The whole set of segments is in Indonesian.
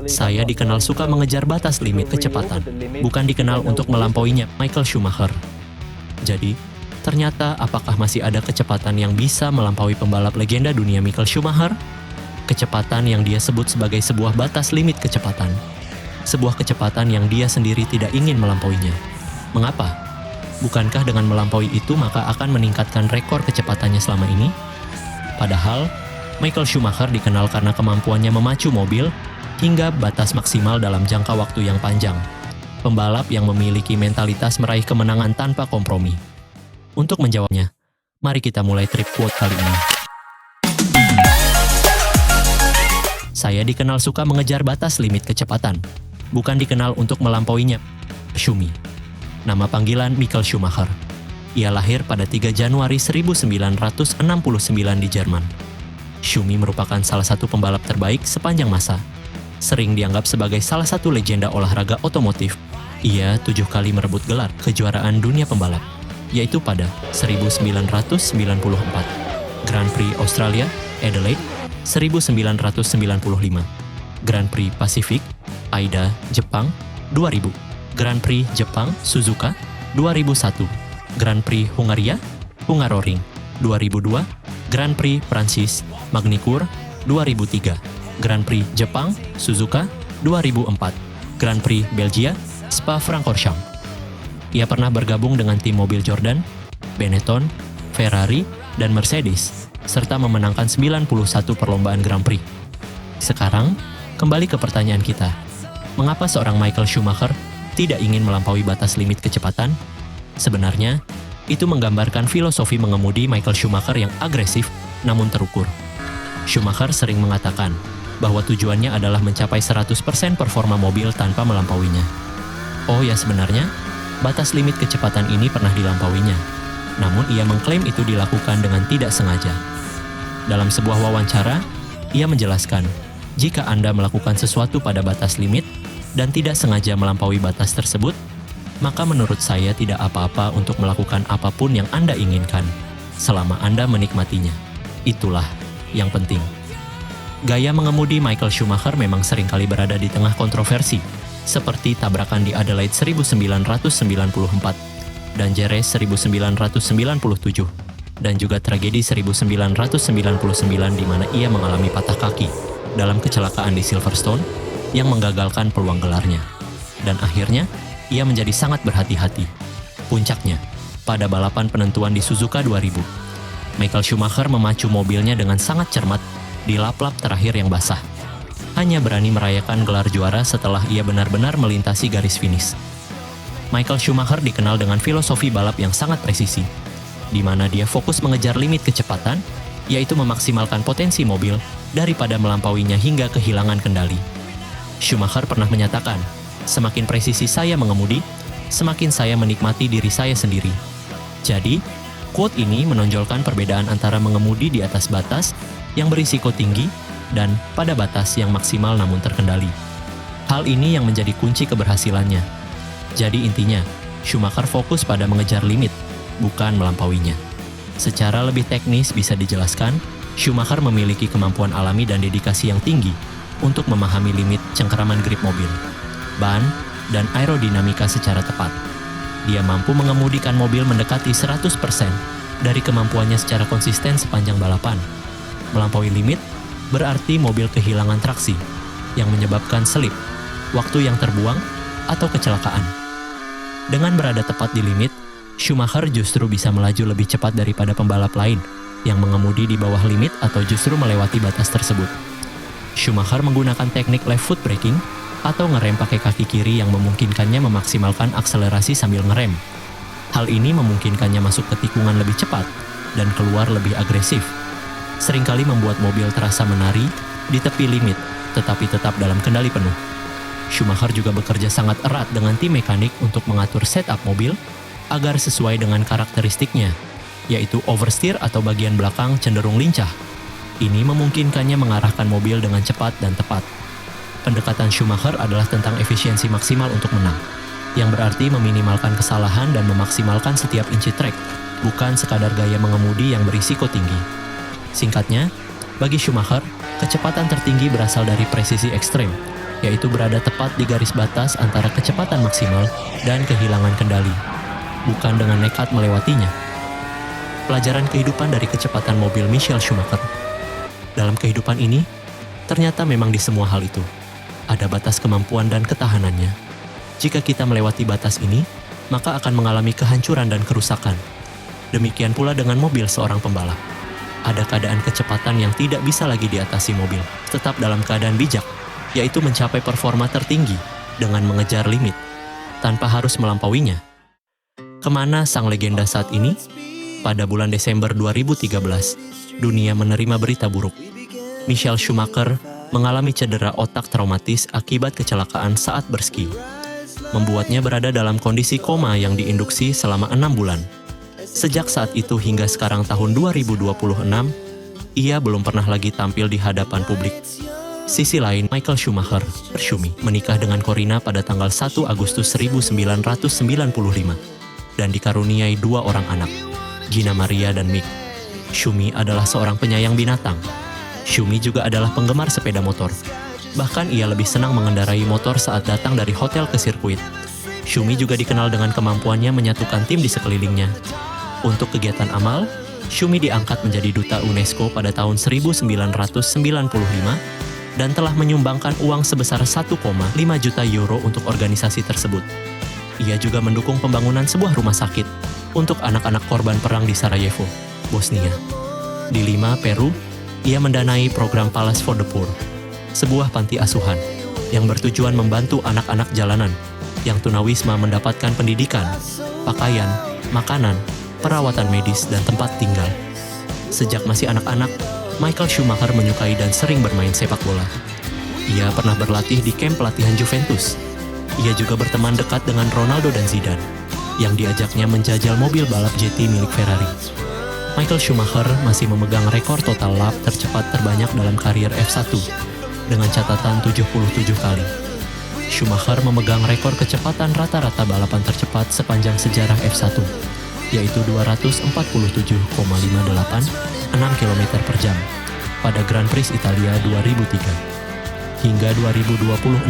Saya dikenal suka mengejar batas limit kecepatan, bukan dikenal untuk melampauinya Michael Schumacher. Jadi, ternyata apakah masih ada kecepatan yang bisa melampaui pembalap legenda dunia Michael Schumacher? Kecepatan yang dia sebut sebagai sebuah batas limit kecepatan. Sebuah kecepatan yang dia sendiri tidak ingin melampauinya. Mengapa? Bukankah dengan melampaui itu maka akan meningkatkan rekor kecepatannya selama ini? Padahal, Michael Schumacher dikenal karena kemampuannya memacu mobil hingga batas maksimal dalam jangka waktu yang panjang. Pembalap yang memiliki mentalitas meraih kemenangan tanpa kompromi. Untuk menjawabnya, mari kita mulai trip quote kali ini. Saya dikenal suka mengejar batas limit kecepatan, bukan dikenal untuk melampauinya. Schumi. Nama panggilan Michael Schumacher. Ia lahir pada 3 Januari 1969 di Jerman. Schumi merupakan salah satu pembalap terbaik sepanjang masa. Sering dianggap sebagai salah satu legenda olahraga otomotif. Ia 7 kali merebut gelar kejuaraan dunia pembalap, yaitu pada 1994, Grand Prix Australia, Adelaide, 1995, Grand Prix Pasifik, Aida, Jepang, 2000, Grand Prix Jepang, Suzuka, 2001, Grand Prix Hungaria, Hungaroring, 2002, Grand Prix Prancis, Magny-Cours, 2003, Grand Prix Jepang, Suzuka, 2004, Grand Prix Belgia, Spa-Francorchamps. Ia pernah bergabung dengan tim mobil Jordan, Benetton, Ferrari, dan Mercedes, serta memenangkan 91 perlombaan Grand Prix. Sekarang, kembali ke pertanyaan kita. Mengapa seorang Michael Schumacher tidak ingin melampaui batas limit kecepatan? Sebenarnya, itu menggambarkan filosofi mengemudi Michael Schumacher yang agresif namun terukur. Schumacher sering mengatakan bahwa tujuannya adalah mencapai 100% performa mobil tanpa melampauinya. Oh ya, sebenarnya, batas limit kecepatan ini pernah dilampauinya. Namun ia mengklaim itu dilakukan dengan tidak sengaja. Dalam sebuah wawancara, ia menjelaskan, jika Anda melakukan sesuatu pada batas limit dan tidak sengaja melampaui batas tersebut, maka menurut saya tidak apa-apa untuk melakukan apapun yang Anda inginkan, selama Anda menikmatinya. Itulah yang penting. Gaya mengemudi Michael Schumacher memang seringkali berada di tengah kontroversi, seperti tabrakan di Adelaide 1994, dan Jerez 1997, dan juga tragedi 1999 di mana ia mengalami patah kaki dalam kecelakaan di Silverstone yang menggagalkan peluang gelarnya. Dan akhirnya, ia menjadi sangat berhati-hati. Puncaknya, pada balapan penentuan di Suzuka 2000, Michael Schumacher memacu mobilnya dengan sangat cermat di lap-lap terakhir yang basah. Hanya berani merayakan gelar juara setelah ia benar-benar melintasi garis finish. Michael Schumacher dikenal dengan filosofi balap yang sangat presisi, di mana dia fokus mengejar limit kecepatan, yaitu memaksimalkan potensi mobil daripada melampauinya hingga kehilangan kendali. Schumacher pernah menyatakan, semakin presisi saya mengemudi, semakin saya menikmati diri saya sendiri. Jadi, quote ini menonjolkan perbedaan antara mengemudi di atas batas yang berisiko tinggi dan pada batas yang maksimal namun terkendali. Hal ini yang menjadi kunci keberhasilannya. Jadi intinya, Schumacher fokus pada mengejar limit, bukan melampauinya. Secara lebih teknis bisa dijelaskan, Schumacher memiliki kemampuan alami dan dedikasi yang tinggi untuk memahami limit cengkeraman grip mobil, ban, dan aerodinamika secara tepat. Dia mampu mengemudikan mobil mendekati 100% dari kemampuannya secara konsisten sepanjang balapan. Melampaui limit berarti mobil kehilangan traksi, yang menyebabkan selip, waktu yang terbuang, atau kecelakaan. Dengan berada tepat di limit, Schumacher justru bisa melaju lebih cepat daripada pembalap lain yang mengemudi di bawah limit atau justru melewati batas tersebut. Schumacher menggunakan teknik left foot braking atau ngerem pakai kaki kiri yang memungkinkannya memaksimalkan akselerasi sambil ngerem. Hal ini memungkinkannya masuk ke tikungan lebih cepat dan keluar lebih agresif. Seringkali membuat mobil terasa menari di tepi limit, tetapi tetap dalam kendali penuh. Schumacher juga bekerja sangat erat dengan tim mekanik untuk mengatur setup mobil agar sesuai dengan karakteristiknya, yaitu oversteer atau bagian belakang cenderung lincah. Ini memungkinkannya mengarahkan mobil dengan cepat dan tepat. Pendekatan Schumacher adalah tentang efisiensi maksimal untuk menang, yang berarti meminimalkan kesalahan dan memaksimalkan setiap inci trek, bukan sekadar gaya mengemudi yang berisiko tinggi. Singkatnya, bagi Schumacher, Kecepatan tertinggi berasal dari presisi ekstrem, yaitu berada tepat di garis batas antara kecepatan maksimal dan kehilangan kendali, bukan dengan nekat melewatinya. Pelajaran kehidupan dari kecepatan mobil Michael Schumacher. Dalam kehidupan ini, ternyata memang di semua hal itu, ada batas kemampuan dan ketahanannya. Jika kita melewati batas ini, maka akan mengalami kehancuran dan kerusakan. Demikian pula dengan mobil seorang pembalap. Ada keadaan kecepatan yang tidak bisa lagi diatasi mobil, tetap dalam keadaan bijak, yaitu mencapai performa tertinggi dengan mengejar limit, tanpa harus melampauinya. Kemana sang legenda saat ini? Pada bulan Desember 2013, dunia menerima berita buruk. Michael Schumacher mengalami cedera otak traumatis akibat kecelakaan saat berski, membuatnya berada dalam kondisi koma yang diinduksi selama 6 bulan. Sejak saat itu hingga sekarang tahun 2026, ia belum pernah lagi tampil di hadapan publik. Sisi lain, Michael Schumacher, Schumi, menikah dengan Corina pada tanggal 1 Agustus 1995 dan dikaruniai 2 orang anak, Gina Maria dan Mick. Schumi adalah seorang penyayang binatang. Schumi juga adalah penggemar sepeda motor. Bahkan ia lebih senang mengendarai motor saat datang dari hotel ke sirkuit. Schumi juga dikenal dengan kemampuannya menyatukan tim di sekelilingnya. Untuk kegiatan amal, Schumi diangkat menjadi duta UNESCO pada tahun 1995 dan telah menyumbangkan uang sebesar 1,5 juta euro untuk organisasi tersebut. Ia juga mendukung pembangunan sebuah rumah sakit untuk anak-anak korban perang di Sarajevo, Bosnia. Di Lima, Peru, ia mendanai program Palace for the Poor, sebuah panti asuhan yang bertujuan membantu anak-anak jalanan yang tunawisma mendapatkan pendidikan, pakaian, makanan, perawatan medis, dan tempat tinggal. Sejak masih anak-anak, Michael Schumacher menyukai dan sering bermain sepak bola. Ia pernah berlatih di kamp pelatihan Juventus. Ia juga berteman dekat dengan Ronaldo dan Zidane, yang diajaknya menjajal mobil balap GT milik Ferrari. Michael Schumacher masih memegang rekor total lap tercepat terbanyak dalam karier F1, dengan catatan 77 kali. Schumacher memegang rekor kecepatan rata-rata balapan tercepat sepanjang sejarah F1, yaitu 247,58 km per jam pada Grand Prix Italia 2003. Hingga 2026,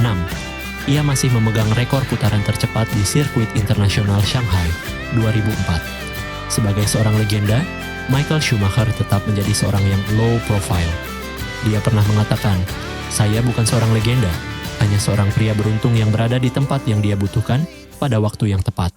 ia masih memegang rekor putaran tercepat di sirkuit internasional Shanghai 2004. Sebagai seorang legenda, Michael Schumacher tetap menjadi seorang yang low profile. Dia pernah mengatakan, "Saya bukan seorang legenda, hanya seorang pria beruntung yang berada di tempat yang dia butuhkan pada waktu yang tepat."